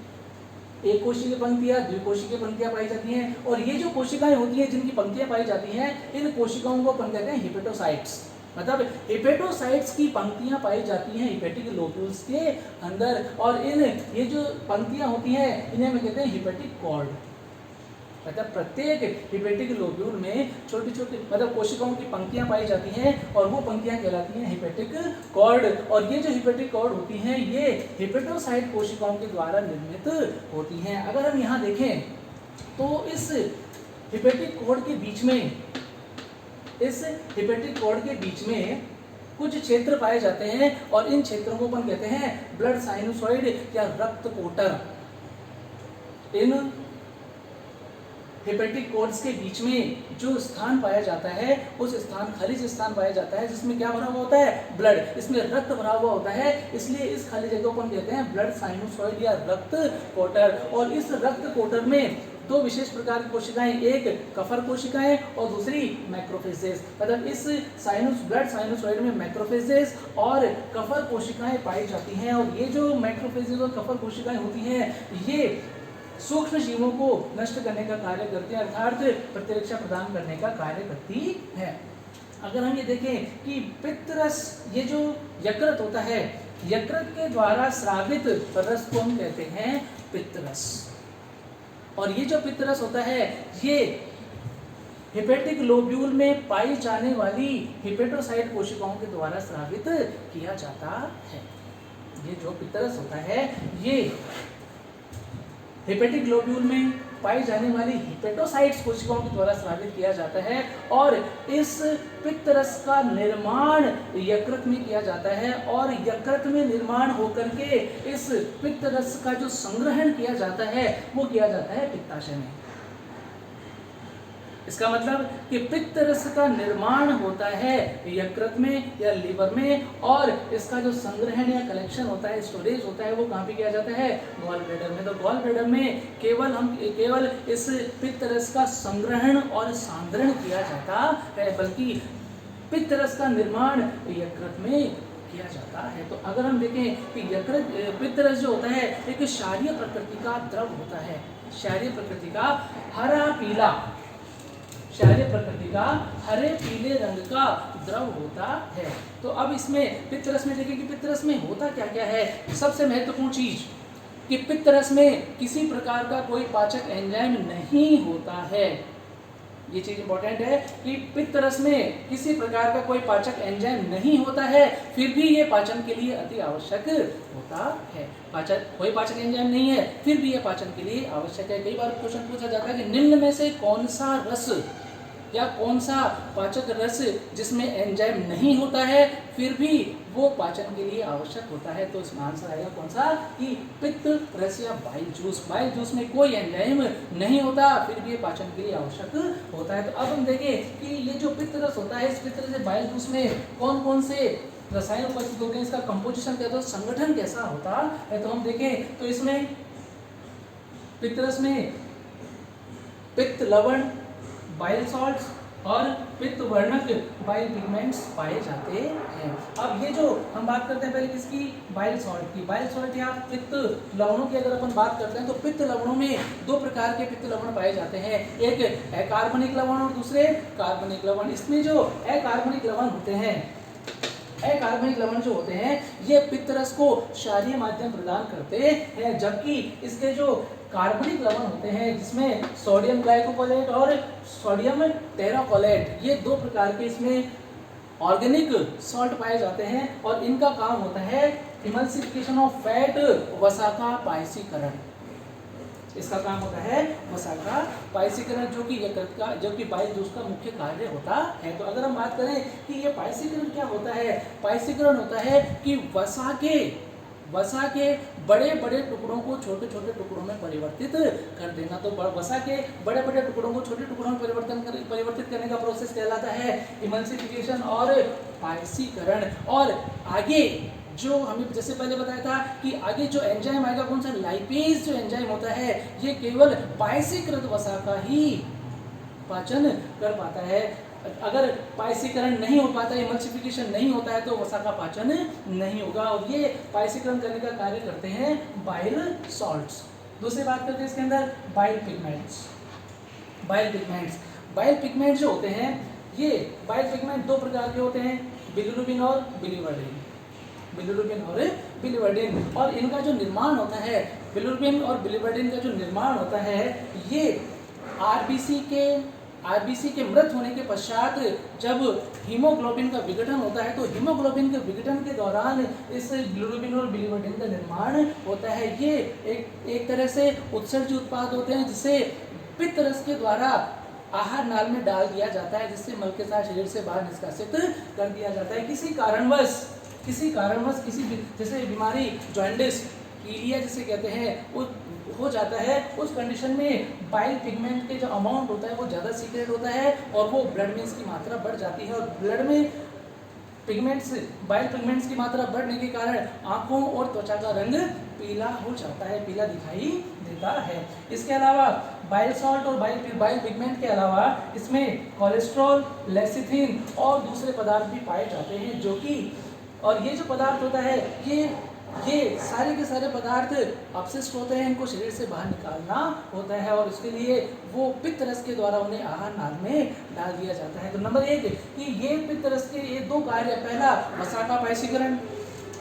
एक कोशिकीय पंक्तियां, द्विकोशिकीय पंक्तियां पाई जाती हैं, और ये जो कोशिकाएं होती हैं जिनकी पंक्तियां पाई जाती हैं इन कोशिकाओं को अपन कहते हैं हिपेटोसाइट्स। मतलब हिपेटोसाइट्स की पंक्तियां पाई जाती हैं हिपेटिक लोब्यूल्स के अंदर, और इन ये जो पंक्तियां होती हैं इन्हें हम कहते हैं हिपेटिक कॉर्ड। मतलब प्रत्येक हिपेटिक लोब्यूल में छोटी छोटी मतलब कोशिकाओं की पंक्तियां पाई जाती हैं और वो पंक्तियां कहलाती हैं हिपेटिक कॉर्ड। और ये जो हिपेटिक कॉर्ड होती हैं ये हिपेटोसाइट कोशिकाओं के द्वारा निर्मित होती हैं। अगर हम यहाँ देखें तो इस हिपेटिक कॉर्ड के बीच में कुछ क्षेत्र पाए जाते हैं और इन क्षेत्रों को अपन कहते हैं ब्लड साइनोसॉइड या रक्त कोटर। इन हिपेटिक कॉर्ड्स के बीच में जो स्थान पाया जाता है उस स्थान खाली स्थान पाया जाता है जिसमें क्या भरा हुआ होता है, ब्लड, इसमें रक्त भरा हुआ होता है, इसलिए इस खाली जगह को हम कहते हैं ब्लड साइनोसॉइड या रक्त कोटर। और इस रक्त कोटर में दो विशेष प्रकार की कोशिकाएं, एक कफर कोशिकाएं और दूसरी मैक्रोफेजेस। मतलब इस ब्लड साइनोसॉइड में मैक्रोफेजेस और कफर कोशिकाएं पाई जाती हैं। और ये जो मैक्रोफेजेस और कफर कोशिकाएं होती हैं ये सूक्ष्म जीवों को नष्ट करने का कार्य करते हैं, अर्थात प्रतिरक्षा प्रदान करने का कार्य करती है। अगर हम ये देखें कि पित्तरस, ये जो यकृत होता है, यकृत के द्वारा स्रावित रस को हम कहते हैं पित्तरस। और ये जो पित्तरस होता है ये हिपेटिक लोब्यूल में पाई जाने वाली हिपेटोसाइट कोशिकाओं के द्वारा स्रावित किया जाता है। ये जो पित्तरस होता है ये हिपेटिक ग्लोब्यूल में पाई जाने वाली हिपेटोसाइट्स कोशिकाओं के द्वारा स्रावित किया जाता है। और इस पित्तरस का निर्माण यकृत में किया जाता है और यकृत में निर्माण होकर के इस पित्तरस का जो संग्रहण किया जाता है वो किया जाता है पित्ताशय में। इसका मतलब कि पित्तरस का निर्माण होता है यकृत में या लीवर में, और इसका जो संग्रहण या कलेक्शन होता है, स्टोरेज होता है, वो कहाँ पे किया जाता है, गॉल ब्लैडर में। तो गॉल ब्लैडर में केवल इस पित्तरस का संग्रहण और सांद्रण किया जाता है, बल्कि पित्तरस का निर्माण यकृत में किया जाता है। तो अगर हम देखें कि पित्तरस जो होता है एक क्षारीय प्रकृति का द्रव होता है, क्षारीय प्रकृति का हरा पीला, क्षारीय प्रकृति का हरे पीले रंग का द्रव होता है। तो अब इसमें पित्तरस में देखें कि पित्तरस में होता क्या क्या है। सबसे महत्वपूर्ण चीज कि पित्तरस में किसी प्रकार का कोई पाचक एंजाइम नहीं होता है। ये चीज इंपॉर्टेंट है कि पित्तरस में किसी प्रकार का कोई पाचक एंजाइम नहीं होता है, फिर भी ये पाचन के लिए अति आवश्यक होता है। कोई पाचक एंजाइम नहीं है फिर भी ये पाचन के लिए आवश्यक है। कई बार क्वेश्चन पूछा जाता है कि निम्न में से कौन सा रस या कौन सा पाचक रस जिसमें एंजाइम नहीं होता है फिर भी वो पाचन के लिए आवश्यक होता है। तो इसमें आंसर आएगा कौन सा, कि पित्त रस या बाइल जूस। बाइल जूस में कोई एंजाइम नहीं होता फिर भी ये पाचन के लिए आवश्यक होता है। तो अब हम देखें कि ये जो पित्त रस होता है, इस पित्त रस या बाइल जूस में कौन कौन से रसायन उपस्थित होते हैं, इसका कंपोजिशन क्या होता है, संगठन कैसा होता है। तो हम देखें तो इसमें पित्त रस में पित्त लवण, बाइल सॉल्ट्स और पित्त वर्णक बाइल पिगमेंट्स पाए जाते हैं। अब ये जो हम बात करते हैं पहले किसकी, बाइल सॉल्ट की। बाइल सॉल्ट या पित्त लवणों की अगर अपन बात करते हैं तो पित्त लवणों में दो प्रकार के पित्त लवण पाए जाते हैं, एक अकार्बनिक लवण और दूसरे कार्बनिक लवण। इसमें जो अकार्बनिक लवण होते हैं, अकार्बनिक लवण जो होते हैं ये पित्तरस को क्षारीय माध्यम प्रदान करते हैं, जबकि इसके जो कार्बनिक लवण होते हैं जिसमें सोडियम ग्लाइकोकोलेट और सोडियम टेराकोलेट, ये दो प्रकार के इसमें ऑर्गेनिक सॉल्ट पाए जाते हैं और इनका काम होता है इमल्सिफिकेशन ऑफ फैट, वसा का पायसीकरण। इसका काम होता है वसा का पायसीकरण, जो कि यकृत का, जो कि बाइल जूस का मुख्य कार्य होता है। तो अगर हम बात करें कि ये पायसीकरण क्या होता है, पायसीकरण होता है कि वसा के बड़े बड़े टुकड़ों को छोटे छोटे टुकड़ों में परिवर्तित कर देना। तो वसा के बड़े बड़े टुकड़ों को छोटे टुकड़ों में परिवर्तित करने का प्रोसेस कहलाता है इमल्सिफिकेशन और पायसीकरण। और आगे जो हमें जैसे पहले बताया था कि आगे जो एंजाइम आएगा कौन सा, लाइपेज जो एंजाइम होता है ये केवल पायसीकृत वसा का ही पाचन कर पाता है। अगर पायसीकरण नहीं हो पाता, इमल्सिफिकेशन नहीं होता है तो वसा का पाचन नहीं होगा, और ये पायसीकरण करने का कार्य करते हैं बाइल सॉल्ट्स। दूसरी बात करते हैं इसके अंदर बाइल पिगमेंट्स। बाइल पिगमेंट जो होते हैं, ये बाइल पिगमेंट दो प्रकार के होते हैं, बिलिरुबिन और बिलिवर्डिन, बिलिरुबिन और बिलिवर्डिन। और इनका जो निर्माण होता है, बिलिरुबिन और बिलिवर्डिन का जो निर्माण होता है, ये आरबीसी के मृत होने के पश्चात जब हीमोग्लोबिन का विघटन होता है, तो हीमोग्लोबिन के विघटन के दौरान इस बिलिरुबिन और बिलिवर्डिन का निर्माण होता है। ये एक तरह से उत्सर्जी उत्पाद होते हैं, जिसे पित्त रस के द्वारा आहार नाल में डाल दिया जाता है, जिससे मल के साथ शरीर से बाहर निष्कासित कर दिया जाता है। किसी कारणवश किसी जैसे बीमारी जॉन्डिस, पीलिया जिसे कहते हैं, वो हो जाता है, उस कंडीशन में बाइल पिगमेंट के जो अमाउंट होता है वो ज़्यादा सीक्रेट होता है और वो ब्लड में इसकी मात्रा बढ़ जाती है, और ब्लड में बाइल पिगमेंट्स की मात्रा बढ़ने के कारण आंखों और त्वचा का रंग पीला हो जाता है, पीला दिखाई देता है। इसके अलावा बाइल सॉल्ट और बाइल पिगमेंट के अलावा इसमें कोलेस्ट्रॉल, लेसिथिन और दूसरे पदार्थ भी पाए जाते हैं, जो कि और ये जो पदार्थ होता है, ये सारे के सारे पदार्थ अपशिष्ट होते हैं, इनको शरीर से बाहर निकालना होता है, और उसके लिए वो पित्त रस के द्वारा उन्हें आहार नाल में डाल दिया जाता है। तो नंबर 1 कि ये पित्त रस के ये 2 कार्य, पहला वसा का पायसीकरण,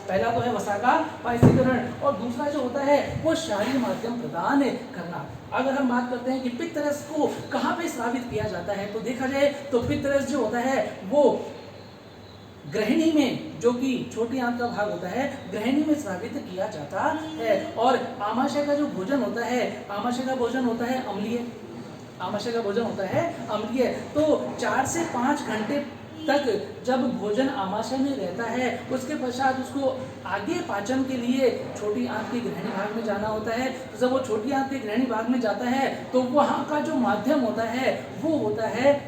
पहला तो है वसा का पायसीकरण, और दूसरा जो होता है वो क्षारीय माध्यम प्रदान करना। अगर हम बात करते हैं कि पित्त रस को कहाँ पे स्रावित किया जाता है, तो देखा जाए तो पित्त रस जो होता है वो ग्रहिणी में, जो कि छोटी आंत का भाग होता है, ग्रहिणी में स्रावित किया जाता है। और आमाशय का जो भोजन होता है, आमाशय का भोजन होता है अम्लीय, आमाशय का भोजन होता है अम्लीय। तो 4 से 5 घंटे तक जब भोजन आमाशय में रहता है, उसके पश्चात उसको आगे पाचन के लिए छोटी आंत के ग्रहणी भाग में जाना होता है। तो जब वो छोटी आंत के ग्रहणी भाग में जाता है, तो वहाँ का जो माध्यम होता है वो होता है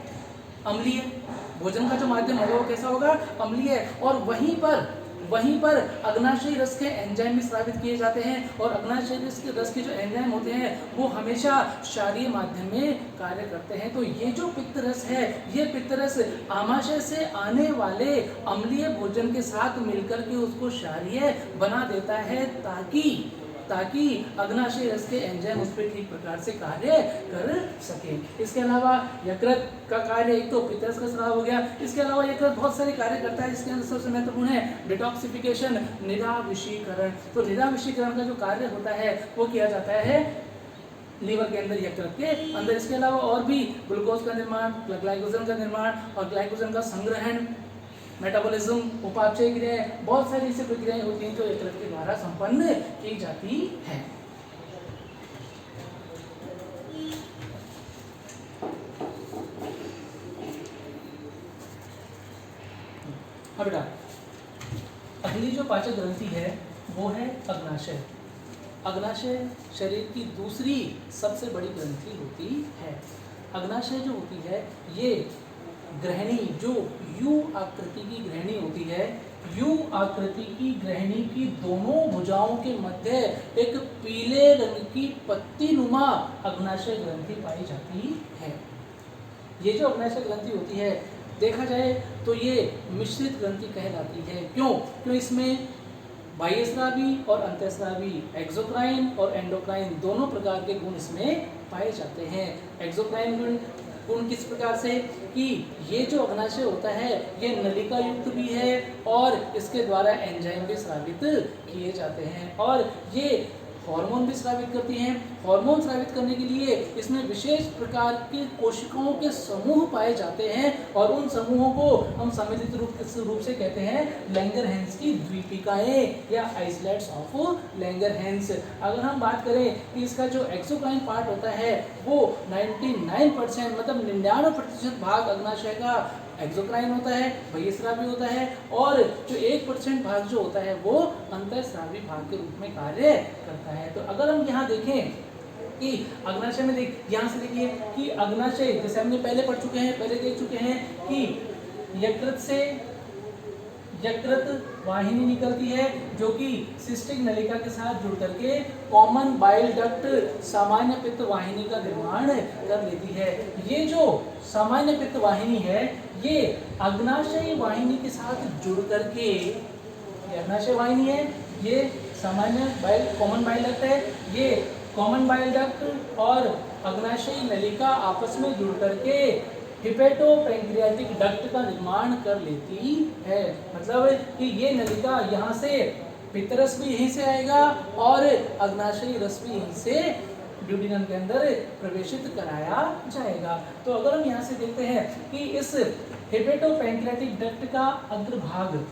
अम्लीय। भोजन का जो माध्यम होगा वो कैसा होगा? अम्लीय। और वहीं पर अग्नाशयी रस के एंजाइम भी स्रावित किए जाते हैं, और अग्नाशयी रस के जो एंजाइम होते हैं वो हमेशा क्षारीय माध्यम में कार्य करते हैं। तो ये जो पित्त रस है, ये पित्त रस आमाशय से आने वाले अम्लीय भोजन के साथ मिलकर के उसको क्षारीय बना देता है, ताकि अग्नाशय रस के एंजाइम उस पर ठीक प्रकार से कार्य कर सके। इसके अलावा यकृत का कार्य, एक तो पित्त रस का स्राव हो गया, इसके अलावा यकृत बहुत सारे कार्य करता है, जिसके अंदर सबसे महत्वपूर्ण है डिटॉक्सिफिकेशन, निराविषीकरण। तो निराविषीकरण का जो कार्य होता है वो किया जाता है लीवर के अंदर, यकृत के अंदर। इसके अलावा और भी ग्लूकोज का निर्माण, ग्लाइकोजन का निर्माण और ग्लाइकोजन का संग्रहण, मेटाबॉलिज्म, उपापचय क्रियाएं, बहुत सारी ऐसी प्रक्रियाएं होती हैं जो यकृत के द्वारा संपन्न की जाती है। अब बेटा अगली जो पाचक ग्रंथि है वो है अग्नाशय। अग्नाशय शरीर की दूसरी सबसे बड़ी ग्रंथि होती है। अग्नाशय जो होती है ये ग्रहणी, जो यू आकृति की ग्रहणी होती है, यू आकृति की ग्रहणी की दोनों भुजाओं के मध्य एक पीले रंग की पत्तीनुमा अग्नाशय ग्रंथि पाई जाती है। ये जो अग्नाशय ग्रंथि होती है, देखा जाए तो ये मिश्रित ग्रंथि कहलाती है। क्यों इसमें बाह्यस्रावी और अंतःस्रावी, एक्सोक्राइन और एंडोक्राइन दोनों प्रकार के गुण इसमें पाए जाते हैं। एक्सोक्राइन गुण किस प्रकार से कि ये जो अग्नाशय होता है ये नलिका युक्त भी है, और इसके द्वारा एंजाइम भी स्रावित किए जाते हैं, और ये हार्मोन भी स्रावित करती हैं। हार्मोन स्रावित करने के लिए इसमें विशेष प्रकार के कोशिकाओं के समूह पाए जाते हैं, और उन समूहों को हम सम्मिलित रूप से कहते हैं लैंगरहैंस की द्वीपिकाएं या आइसोलेट्स ऑफ लैंगरहैंस। अगर हम बात करें कि इसका जो एक्सोक्राइन पार्ट होता है वो 99% मतलब 99% भाग अग्नाशय का एक्सोक्राइन होता है, बहिस्रावी होता है, और जो 1% भाग जो होता है वो अंतःस्रावी भाग के रूप में कार्य करता है। तो अगर हम यहाँ देखें कि अग्नाशय में यहाँ से देखिए कि अग्नाशय जैसे हमने पहले देख चुके हैं कि यकृत से यकृत वाहिनी निकलती है, जो कि सिस्टिक नलिका के साथ जुड़ करके कॉमन बाइल डक्ट सामान्य पित्त वाहिनी का निर्माण कर लेती है। ये जो सामान्य पित्त वाहिनी है ये अग्नाशयी वाहिनी के साथ जुड़ करके, ये अग्नाशय वाहिनी है, ये सामान्य कॉमन बाइल डक्ट है, ये कॉमन बाइल डक्ट और अग्नाशयी नलिका आपस में जुड़ करके हिपेटोपैंक्रियाटिक डक्ट का निर्माण कर लेती है। मतलब कि ये नलिका यहाँ से पित्तरस भी यहीं से आएगा और अग्नाशयी रस भी यहीं से ड्यूडिनम के अंदर प्रवेशित कराया जाएगा। तो अगर हम यहाँ से देखते हैं कि इस हिपेटोपैंक्रियाटिक डक्ट का अग्रभाग,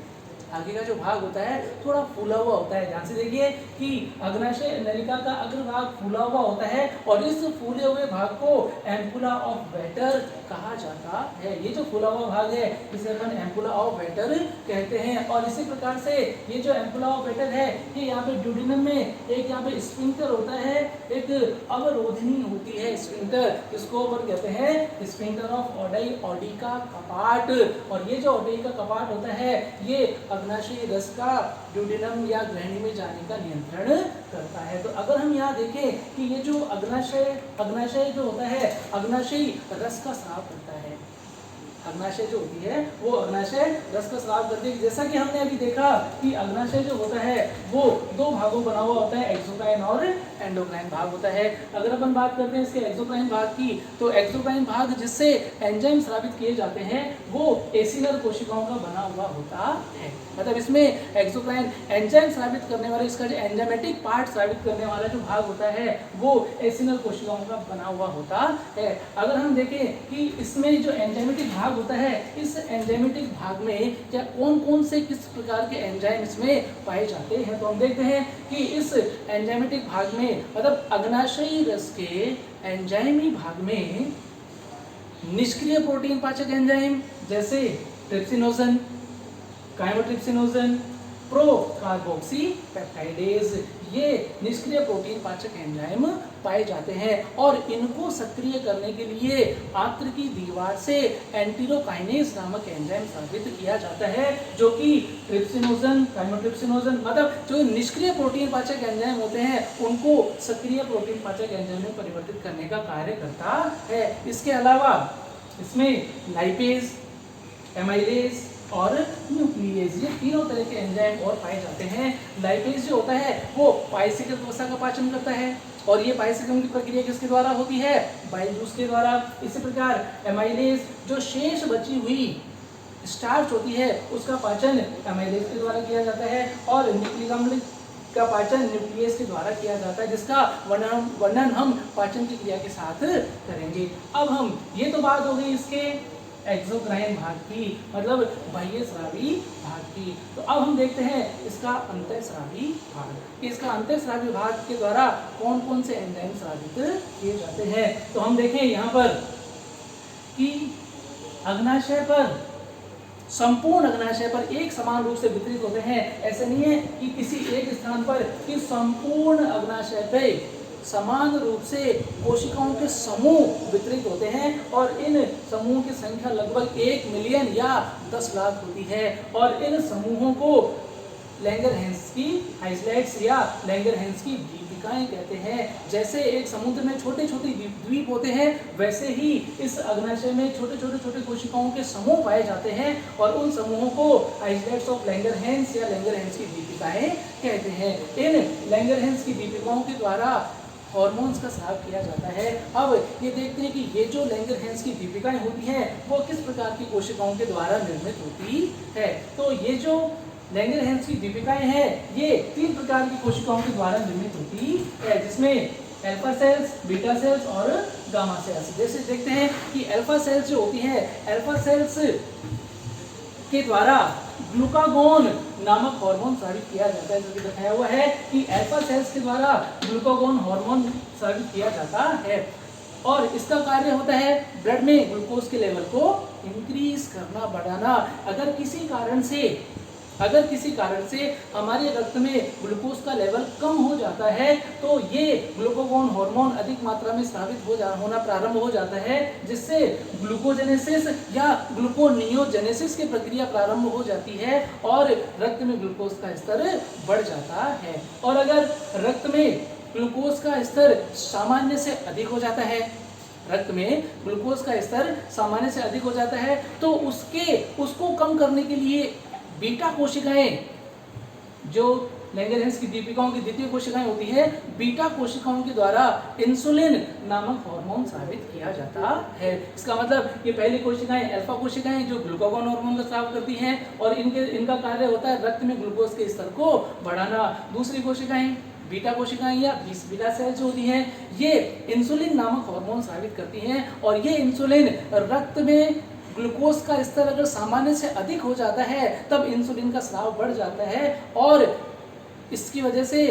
आगे का जो भाग होता है थोड़ा फूला हुआ होता है। ध्यान से देखिए कि अग्नाशय नलिका का अग्रभाग फूला हुआ होता है और इस फूले हुए भाग को एम्पुला ऑफ वेटर कहा जाता है। ये जो फूला हुआ भाग है इसे अपन एम्पुला ऑफ वेटर कहते हैं। और इसी प्रकार से ये जो एम्पुला ऑफ वेटर है ये यहाँ पे ड्यूडिनम में एक यहाँ पे स्फिंक्टर होता है, एक अवरोधनी होती है स्फिंक्टर, इसको अपन कहते हैं स्फिंक्टर ऑफ ओडाई, ओडी का कपाट। और ये जो ओडी का कपाट होता है ये अग्नाशयी रस का ड्यूडिनम या ग्रहणी में जाने का नियंत्रण करता है। तो अगर हम यहाँ देखें कि ये जो अग्नाशय जो होता है अग्नाशयी रस का स्राव करता है। अग्नाशय जो होती है वो अग्नाशय रस का स्राव करती है। जैसा कि हमने अभी देखा कि अग्नाशय जो होता है वो दो भागों बना हुआ होता है, एक्सोक्राइन और एंडोक्राइन भाग होता है। अगर अपन बात करते हैं इसके एक्सोक्राइन भाग की, तो एक्सोक्राइन भाग जिससे एंजाइम स्रावित किए जाते हैं वो एसिनल कोशिकाओं का बना हुआ होता है। मतलब इसमें एक्सोक्राइन एंजाइम स्रावित करने वाले, इसका जो एंजाइमेटिक पार्ट स्रावित करने वाला जो भाग होता है वो एसिनल कोशिकाओं का बना हुआ होता है। अगर हम देखें कि इसमें जो एंजाइमेटिक भाग होता है, इस एंजाइमेटिक भाग में क्या कौन कौन से किस प्रकार के एंजाइम इसमें पाए जाते हैं, तो हम देखते हैं कि इस एंजाइमेटिक भाग में मतलब अग्नाशयी रस के एंजाइमी भाग में निष्क्रिय प्रोटीन पाचक एंजाइम जैसे ट्रिप्सिनोजन, काइमोट्रिप्सिनोजन, प्रोकार्बोक्सी पेप्टाइडेज, ये निष्क्रिय प्रोटीन पाचक एंजाइम पाए जाते हैं। और इनको सक्रिय करने के लिए आंत्र की दीवार से एंटीरोकाइनेज नामक एंजाइम स्रावित किया जाता है, जो कि ट्रिप्सिनोजन, काइमोट्रिप्सिनोजन मतलब जो निष्क्रिय प्रोटीन पाचक एंजाइम होते हैं उनको सक्रिय प्रोटीन पाचक एंजाइम में परिवर्तित करने का कार्य करता है। इसके अलावा इसमें लाइपेज, एमाइलेज और न्यूक्लियेज, ये तीनों तरह के एंजाइम और पाए जाते हैं। लाइपेज जो होता है वो पाइसिकल वसा का पाचन करता है और ये पाइसिकम की प्रक्रिया किसके द्वारा होती है, बाइल जूस के द्वारा। इसी प्रकार एमाइलेज जो शेष बची हुई स्टार्च होती है उसका पाचन एमाइलेज के द्वारा किया जाता है और न्यूक्लिक अम्ल का पाचन न्यूक्लियस के द्वारा किया जाता है, जिसका वर्णन हम पाचन की क्रिया के साथ करेंगे। अब हम ये तो बात हो गई इसके एक्सोक्राइन भाग की, मतलब बाह्य स्रावी भाग की। तो अब हम देखते हैं इसका अंतःस्रावी भाग। इसका अंतःस्रावी भाग के द्वारा कौन कौन से एंजाइम स्रावित किए जाते हैं, तो हम देखें यहाँ पर कि अग्नाशय पर, संपूर्ण अग्नाशय पर एक समान रूप से वितरित होते हैं। ऐसे नहीं है कि किसी एक स्थान पर, कि संपूर्ण अग्नाशय पे समान रूप से कोशिकाओं के समूह वितरित होते हैं और इन समूहों की संख्या लगभग 1 मिलियन या 10 लाख होती है। और इन समूहों को लैंगरहैंस की आइसलैंड्स या लैंगरहैंस की द्वीपिकाएं कहते हैं। जैसे एक समुद्र में छोटे छोटे द्वीप होते हैं, वैसे ही इस अग्नाशय में छोटे छोटे कोशिकाओं के समूह पाए जाते हैं और उन समूहों को आइसलैंड्स ऑफ लैंगरहैंस या लैंगरहैंस की द्वीपिकाएं कहते हैं। इन लैंगरहैंस की द्वीपिकाओं के द्वारा हार्मोन्स का स्राव किया जाता है। अब ये देखते हैं कि ये जो लैंगरहैंस की दीपिकाएं होती हैं वो किस प्रकार की कोशिकाओं के द्वारा निर्मित होती है। तो ये जो लैंगरहैंस की दीपिकाएं हैं ये 3 प्रकार की कोशिकाओं के द्वारा निर्मित होती है, जिसमें अल्फा सेल्स, बीटा सेल्स और गामा सेल्स। जैसे देखते हैं कि अल्फा सेल्स जो होती है, अल्फा सेल्स के द्वारा ग्लूकागोन नामक हार्मोन स्रावित किया जाता है। जो कि दिखाया हुआ है कि अल्फा सेल्स के द्वारा ग्लूकागोन हार्मोन स्रावित किया जाता है और इसका कार्य होता है ब्लड में ग्लूकोज के लेवल को इंक्रीज करना, बढ़ाना। अगर किसी कारण से हमारे रक्त में ग्लूकोज का लेवल कम हो जाता है तो ये ग्लूकागोन हार्मोन अधिक मात्रा में स्रावित होना प्रारंभ हो जाता है, जिससे ग्लूकोजेनेसिस या ग्लूकोनियोजेनेसिस की प्रक्रिया प्रारंभ हो जाती है और रक्त में ग्लूकोज का स्तर बढ़ जाता है। और अगर रक्त में ग्लूकोज का स्तर सामान्य से अधिक हो जाता है, रक्त में ग्लूकोज का स्तर सामान्य से अधिक हो जाता है, तो उसको कम करने के लिए बीटा कोशिकाएं जो लैंगरहैंस की दीपिकाओं की द्वितीय कोशिकाएं होती है बीटा कोशिकाओं के द्वारा इंसुलिन नामक हार्मोन स्रावित किया जाता है। इसका मतलब ये पहली कोशिकाएं अल्फा कोशिकाएं जो ग्लूकागॉन हार्मोन का स्राव करती हैं और इनका कार्य होता है रक्त में ग्लूकोज के स्तर को बढ़ाना। दूसरी कोशिकाएं बीटा कोशिकाएं या बीटा सेल्स होती हैं, ये इंसुलिन नामक हार्मोन स्रावित करती हैं और ये इंसुलिन रक्त में ग्लूकोज का स्तर अगर सामान्य से अधिक हो जाता है तब इंसुलिन का स्राव बढ़ जाता है और इसकी वजह से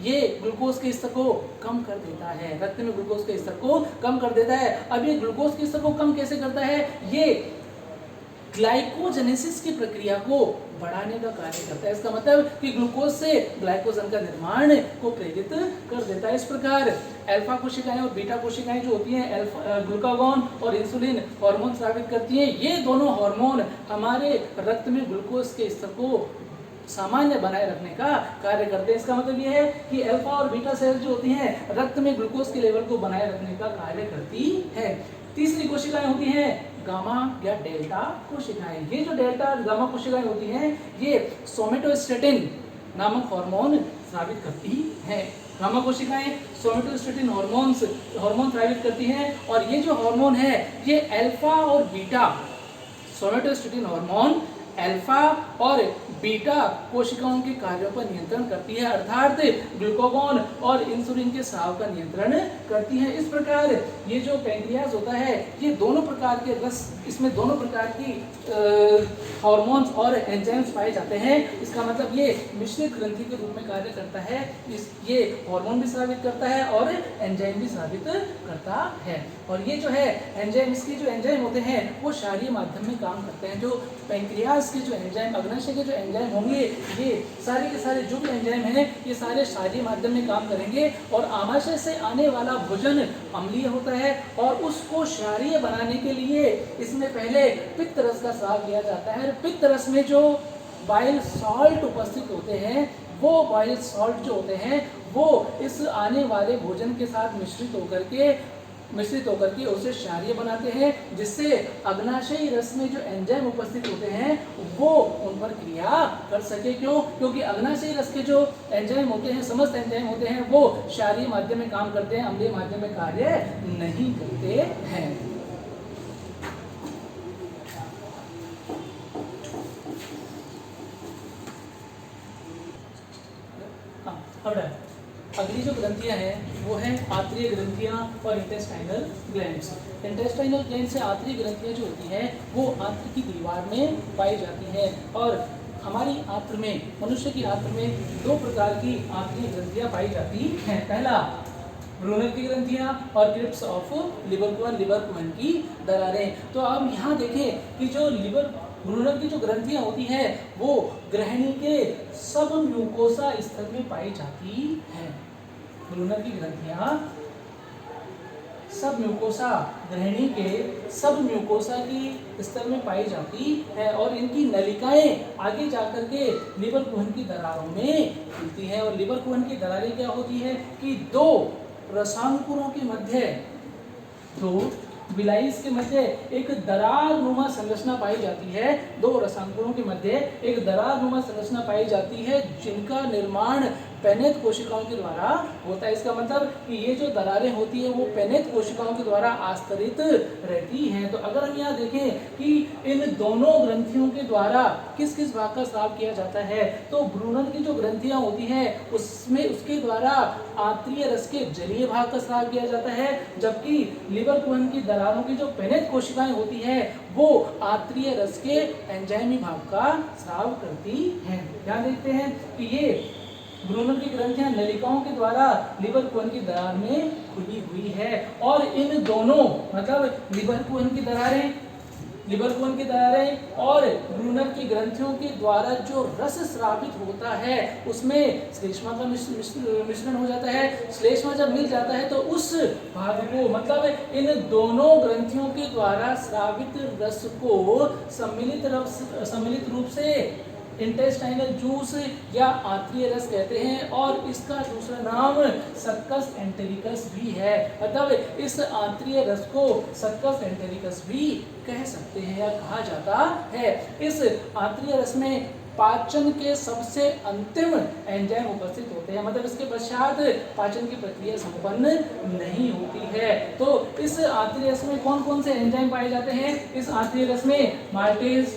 ये ग्लूकोज के स्तर को कम कर देता है, रक्त में ग्लूकोज के स्तर को कम कर देता है। अब ये ग्लूकोज के स्तर को कम कैसे करता है? ये ग्लाइकोजेनेसिस की प्रक्रिया को बढ़ाने का कार्य करता है। इसका मतलब कि ग्लूकोज से ग्लाइकोजन का निर्माण को प्रेरित कर देता है। इस प्रकार अल्फा कोशिकाएं और बीटा कोशिकाएं जो होती हैं ग्लूकागॉन और इंसुलिन हार्मोन स्रावित करती हैं। ये दोनों हार्मोन हमारे रक्त में ग्लूकोज के स्तर को सामान्य बनाए रखने का कार्य करते हैं। इसका मतलब यह है कि अल्फा और बीटा सेल्स जो होती हैं रक्त में ग्लूकोज के लेवल को बनाए रखने का कार्य करती है। तीसरी कोशिकाएं होती हैं गामा या डेल्टा कोशिकाएं। ये जो डेल्टा और गामा कोशिकाएं होती हैं ये सोमेटोस्टेटिन नामक हार्मोन स्रावित करती हैं। गामा कोशिकाएं सोमेटोस्टेटिन हार्मोन स्रावित करती हैं और ये जो हार्मोन है ये अल्फा और बीटा सोमेटोस्टेटिन हार्मोन अल्फा और बीटा कोशिकाओं के कार्यों पर नियंत्रण करती है, अर्थात ग्लूकागॉन और इंसुलिन के स्राव का नियंत्रण करती है। इस प्रकार ये जो पैंक्रियाज होता है ये दोनों प्रकार के रस, इसमें दोनों प्रकार की हार्मोन्स और एंजाइम्स पाए जाते हैं। इसका मतलब ये मिश्रित ग्रंथि के रूप में कार्य करता है। ये हार्मोन भी स्रावित करता है और एंजाइम भी स्रावित करता है। और ये जो है एंजाइम, इसके जो एंजाइम होते हैं वो क्षारीय माध्यम में काम करते हैं। जो पैंक्रियाज के जो एंजाइम, अग्नाशय के जो एंजाइम होंगे ये सारे के सारे जो भी एंजाइम हैं ये सारे क्षारीय माध्यम में काम करेंगे और आमाशय से आने वाला भोजन अम्लीय होता है और उसको क्षारीय बनाने के लिए इसमें पहले पित्त रस का स्राव किया जाता है। पित्त रस में जो बाइल सॉल्ट उपस्थित होते हैं वो बाइल सॉल्ट जो होते हैं वो इस आने वाले भोजन के साथ मिश्रित होकर के उसे क्षारीय बनाते हैं, जिससे अग्नाशयी रस में जो एंजाइम उपस्थित होते हैं वो उन पर क्रिया कर सके। क्योंकि अग्नाशयी रस के जो एंजाइम होते हैं, समस्त एंजाइम होते हैं वो क्षारीय माध्यम में काम करते हैं, अम्लीय माध्यम में कार्य नहीं करते हैं। अगली जो ग्रंथियां हैं वो है आंतरिक ग्रंथियां और इंटेस्टाइनल ग्लैंड्स। इंटेस्टाइनल ग्लैंड से आंतरिक ग्रंथियां जो होती हैं वो आंत्र की दीवार में पाई जाती हैं और हमारी आंत्र में, मनुष्य की आंत्र में दो प्रकार की आंतरिक ग्रंथियां पाई जाती हैं। पहला ब्रूनर की ग्रंथियां और क्रिप्स ऑफ लिबरकुहन की दरारें। तो अब यहाँ देखें कि जो ब्रूनर की जो ग्रंथियां होती हैं वो ग्रहणी के सब म्यूकोसा स्तर में पाई जाती हैं। ब्रूनर की ग्रंथियां सब म्यूकोसा, ग्रहणी के सब म्यूकोसा की स्तर में पाई जाती है और इनकी नलिकाएं आगे जाकर के लिबरकुहन की दरारों में खुलती है। और लिबरकुहन की दरारें क्या होती है कि दो रसांकुरों के मध्य, दो विलाइस के मध्य एक दरार नुमा संरचना पाई जाती है। दो रसांकुरों के मध्य एक दरार नुमा संरचना पाई जाती है जिनका निर्माण पेनेत कोशिकाओं के द्वारा होता है। इसका मतलब कि ये जो दरारें होती है वो पेनेत कोशिकाओं के द्वारा आस्तरित रहती हैं। तो अगर हम यहाँ देखें कि इन दोनों ग्रंथियों के द्वारा किस किस भाग का स्राव किया जाता है, तो ब्रूनर की जो ग्रंथियां होती हैं उसमें उसके द्वारा आंत्रीय रस के जलीय भाग का स्राव किया जाता है, जबकि लिबरकुहन की दरारों की जो पेनेत कोशिकाएं होती हैं वो आंत्रीय रस के एंजाइमी भाग का स्राव करती हैं। यहाँ देखते हैं कि ये ब्रूनर की ग्रंथियां नलिकाओं के द्वारा लिबरकुहन की दरार में खुली हुई है और इन दोनों, मतलब लिबरकुहन की दरारें और ब्रूनर की ग्रंथियों के द्वारा जो रस स्रावित होता है उसमें श्लेष्मा का मिश्रण हो जाता है। श्लेष्मा जब मिल जाता है तो उस भाग को, मतलब इन दोनों ग्रंथियों के द्वारा स्रावित रस को सम्मिलित रूप से इंटेस्टाइनल जूस या आंत्रीय रस कहते हैं और इसका दूसरा नाम सक्कस एंटेरिकस भी है। मतलब इस आंत्रीय रस को सक्कस एंटेरिकस भी कह सकते हैं या कहा जाता है। इस आंत्रीय रस में पाचन के सबसे अंतिम एंजाइम उपस्थित होते हैं, मतलब इसके पश्चात पाचन की प्रक्रिया संपन्न नहीं होती है। तो इस आंतरिक रस में कौन कौन से एंजाइम पाए जाते हैं? इस आंतरिक रस में maltase,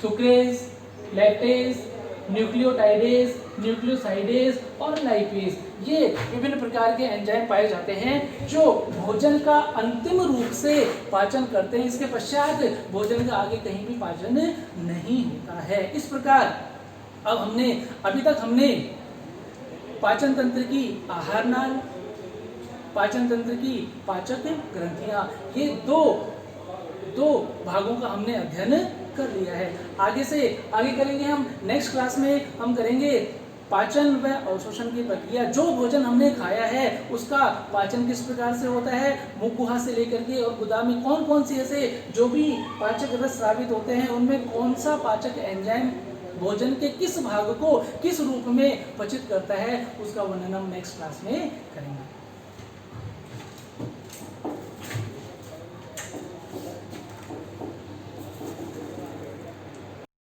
sucrase, lactase, nucleotidase, nucleosidase और लाइपेज, ये विभिन्न प्रकार के एंजाइम पाए जाते हैं जो भोजन का अंतिम रूप से पाचन करते हैं। इसके पश्चात भोजन का आगे कहीं भी पाचन नहीं होता है। इस प्रकार अब अभी तक हमने पाचन तंत्र की आहार नाल, पाचन तंत्र की पाचक ग्रंथियां, ये दो भागों का हमने अध्ययन कर लिया है। आगे करेंगे हम नेक्स्ट क्लास में, हम करेंगे पाचन व अवशोषण की प्रक्रिया। जो भोजन हमने खाया है उसका पाचन किस प्रकार से होता है, मुख गुहा से लेकर के और गुदा में कौन कौन से ऐसे जो भी पाचक रस स्रावित होते हैं उनमें कौन सा पाचक एंजाइम भोजन के किस भाग को किस रूप में पचित करता है, उसका वर्णन हम नेक्स्ट क्लास में करेंगे।